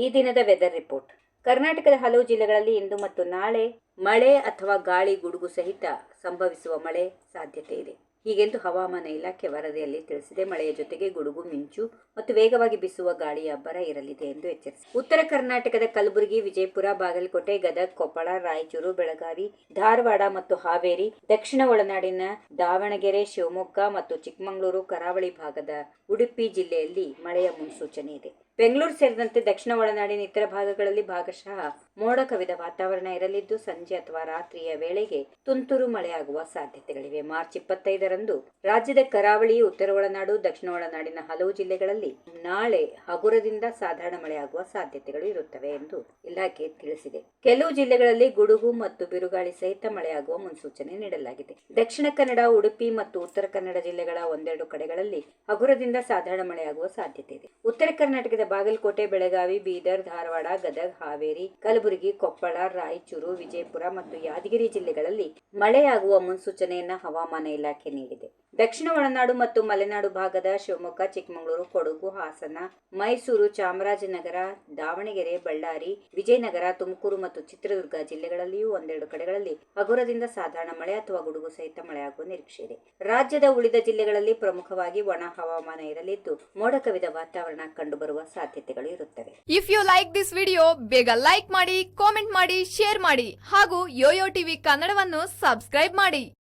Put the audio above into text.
ಈ ದಿನದ weather report. ಕರ್ನಾಟಕದ ಹಲವು ಜಿಲ್ಲೆಗಳಲ್ಲಿ ಇಂದು ಮತ್ತು ನಾಳೆ ಮಳೆ ಅಥವಾ ಗಾಳಿ ಗುಡುಗು ಸಹಿತ ಸಂಭವಿಸುವ ಮಳೆ ಸಾಧ್ಯತೆ ಇದೆ. ಹೀಗೆಂದು ಹವಾಮಾನ ಇಲಾಖೆ ವರದಿಯಲ್ಲಿ ತಿಳಿಸಿದೆ. ಮಳೆಯ ಜೊತೆಗೆ ಗುಡುಗು, ಮಿಂಚು ಮತ್ತು ವೇಗವಾಗಿ ಬೀಸುವ ಗಾಳಿಯ ಅಬ್ಬರ ಇರಲಿದೆ ಎಂದು ಎಚ್ಚರಿಸಿದೆ. ಉತ್ತರ ಕರ್ನಾಟಕದ ಕಲಬುರಗಿ, ವಿಜಯಪುರ, ಬಾಗಲಕೋಟೆ, ಗದಗ, ಕೊಪ್ಪಳ, ರಾಯಚೂರು, ಬೆಳಗಾವಿ, ಧಾರವಾಡ ಮತ್ತು ಹಾವೇರಿ, ದಕ್ಷಿಣ ಒಳನಾಡಿನ ದಾವಣಗೆರೆ, ಶಿವಮೊಗ್ಗ ಮತ್ತು ಚಿಕ್ಕಮಗಳೂರು, ಕರಾವಳಿ ಭಾಗದ ಉಡುಪಿ ಜಿಲ್ಲೆಯಲ್ಲಿ ಮಳೆಯ ಮುನ್ಸೂಚನೆ ಇದೆ. ಬೆಂಗಳೂರು ಸೇರಿದಂತೆ ದಕ್ಷಿಣ ಒಳನಾಡಿನ ಇತರ ಭಾಗಗಳಲ್ಲಿ ಭಾಗಶಃ ಮೋಡ ಕವಿದ ವಾತಾವರಣ ಇರಲಿದ್ದು, ಸಂಜೆ ಅಥವಾ ರಾತ್ರಿಯ ವೇಳೆಗೆ ತುಂತುರು ಮಳೆಯಾಗುವ ಸಾಧ್ಯತೆಗಳಿವೆ. ಮಾರ್ಚ್ 25ರಂದು ರಾಜ್ಯದ ಕರಾವಳಿ, ಉತ್ತರ ಒಳನಾಡು, ದಕ್ಷಿಣ ಒಳನಾಡಿನ ಹಲವು ಜಿಲ್ಲೆಗಳಲ್ಲಿ ನಾಳೆ ಹಗುರದಿಂದ ಸಾಧಾರಣ ಮಳೆಯಾಗುವ ಸಾಧ್ಯತೆಗಳು ಇರುತ್ತವೆ ಎಂದು ಇಲಾಖೆ ತಿಳಿಸಿದೆ. ಕೆಲವು ಜಿಲ್ಲೆಗಳಲ್ಲಿ ಗುಡುಗು ಮತ್ತು ಬಿರುಗಾಳಿ ಸಹಿತ ಮಳೆಯಾಗುವ ಮುನ್ಸೂಚನೆ ನೀಡಲಾಗಿದೆ. ದಕ್ಷಿಣ ಕನ್ನಡ, ಉಡುಪಿ ಮತ್ತು ಉತ್ತರ ಕನ್ನಡ ಜಿಲ್ಲೆಗಳ ಒಂದೆರಡು ಕಡೆಗಳಲ್ಲಿ ಹಗುರದಿಂದ ಸಾಧಾರಣ ಮಳೆಯಾಗುವ ಸಾಧ್ಯತೆ ಇದೆ. ಉತ್ತರ ಕರ್ನಾಟಕದ ಬಾಗಲಕೋಟೆ, ಬೆಳಗಾವಿ, ಬೀದರ್, ಧಾರವಾಡ, ಗದಗ, ಹಾವೇರಿ, ಕಲಬುರಗಿ, ಕೊಪ್ಪಳ, ರಾಯಚೂರು, ವಿಜಯಪುರ ಮತ್ತು ಯಾದಗಿರಿ ಜಿಲ್ಲೆಗಳಲ್ಲಿ ಮಳೆಯಾಗುವ ಮುನ್ಸೂಚನೆಯನ್ನ ಹವಾಮಾನ ಇಲಾಖೆ ನೀಡಿದೆ. ದಕ್ಷಿಣ ಒಳನಾಡು ಮತ್ತು ಮಲೆನಾಡು ಭಾಗದ ಶಿವಮೊಗ್ಗ, ಚಿಕ್ಕಮಗಳೂರು, ಕೊಡಗು, ಹಾಸನ, ಮೈಸೂರು, ಚಾಮರಾಜನಗರ, ದಾವಣಗೆರೆ, ಬಳ್ಳಾರಿ, ವಿಜಯನಗರ, ತುಮಕೂರು ಮತ್ತು ಚಿತ್ರದುರ್ಗ ಜಿಲ್ಲೆಗಳಲ್ಲಿಯೂ ಒಂದೆರಡು ಕಡೆಗಳಲ್ಲಿ ಹಗುರದಿಂದ ಸಾಧಾರಣ ಮಳೆ ಅಥವಾ ಗುಡುಗು ಸಹಿತ ಮಳೆಯಾಗುವ ನಿರೀಕ್ಷೆ ಇದೆ. ರಾಜ್ಯದ ಉಳಿದ ಜಿಲ್ಲೆಗಳಲ್ಲಿ ಪ್ರಮುಖವಾಗಿ ಒಣ ಹವಾಮಾನ ಇರಲಿದ್ದು, ಮೋಡ ಕವಿದ ವಾತಾವರಣ ಕಂಡುಬರುವ ಸಾಧ್ಯತೆಗಳು ಇರುತ್ತವೆ. If you like this video, ಬೇಗ ಲೈಕ್ ಮಾಡಿ, ಕಾಮೆಂಟ್ ಮಾಡಿ, ಶೇರ್ ಮಾಡಿ ಹಾಗೂ ಯೋಯೋ ಟಿವಿ ಕನ್ನಡವನ್ನು ಸಬ್ಸ್ಕ್ರೈಬ್ ಮಾಡಿ.